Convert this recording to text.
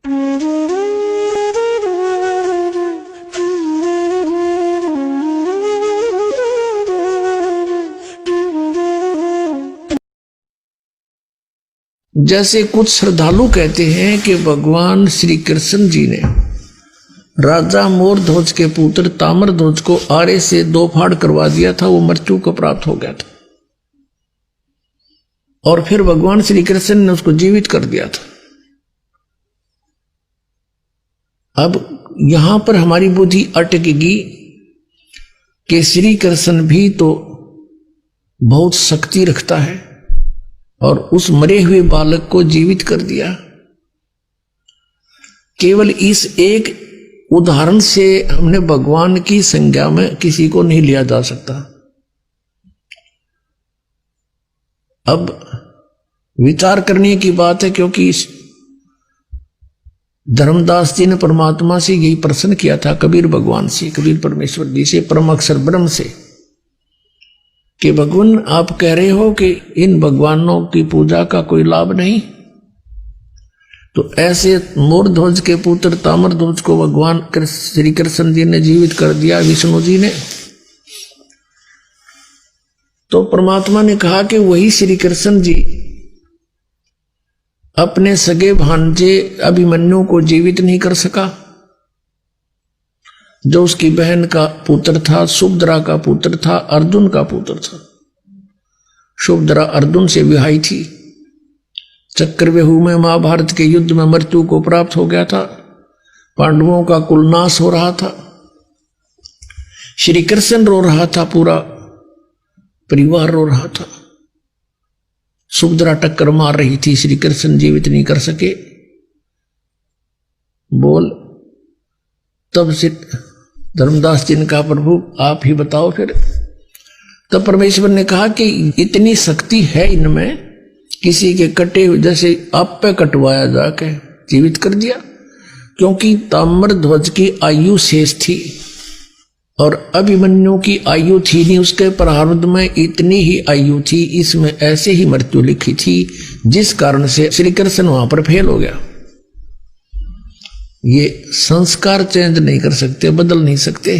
जैसे कुछ श्रद्धालु कहते हैं कि भगवान श्री कृष्ण जी ने राजा मोरध्वज के पुत्र ताम्रध्वज को आरे से 2 फाड़ करवा दिया था, वो मृत्यु को प्राप्त हो गया था और फिर भगवान श्री कृष्ण ने उसको जीवित कर दिया था। अब यहां पर हमारी बुद्धि अटकेगी कि श्री कृष्ण भी तो बहुत शक्ति रखता है और उस मरे हुए बालक को जीवित कर दिया। केवल इस एक उदाहरण से हमने भगवान की संज्ञा में किसी को नहीं लिया जा सकता। अब विचार करने की बात है, क्योंकि धर्मदास जी ने परमात्मा से यही प्रश्न किया था, कबीर भगवान से, कबीर परमेश्वर जी से, परम अक्षर ब्रह्म से, कि भगवान आप कह रहे हो कि इन भगवानों की पूजा का कोई लाभ नहीं, तो ऐसे मोरध्वज के पुत्र ताम्रध्वज को भगवान श्री कृष्ण जी ने जीवित कर दिया, विष्णु जी ने। तो परमात्मा ने कहा कि वही श्री कृष्ण जी अपने सगे भांजे अभिमन्यु को जीवित नहीं कर सका, जो उसकी बहन का पुत्र था, सुभद्रा का पुत्र था, अर्जुन का पुत्र था। सुभद्रा अर्जुन से विवाही थी। चक्रव्यूह में महाभारत के युद्ध में मृत्यु को प्राप्त हो गया था, पांडवों का कुल नाश हो रहा था, श्री कृष्ण रो रहा था, पूरा परिवार रो रहा था। सुभद्रा टक्कर मार रही थी, श्री कृष्ण जीवित नहीं कर सके। बोल तब से धर्मदास जी ने कहा, प्रभु आप ही बताओ फिर। तब परमेश्वर ने कहा कि इतनी शक्ति है इनमें, किसी के कटे हुए जैसे आप पे कटवाया जाके जीवित कर दिया, क्योंकि ताम्रध्वज की आयु शेष थी और अभिमन्यु की आयु थी नहीं, उसके प्रारब्ध में इतनी ही आयु थी, इसमें ऐसे ही मृत्यु लिखी थी, जिस कारण से श्री कृष्ण वहां पर फेल हो गया। ये संस्कार चेंज नहीं कर सकते, बदल नहीं सकते।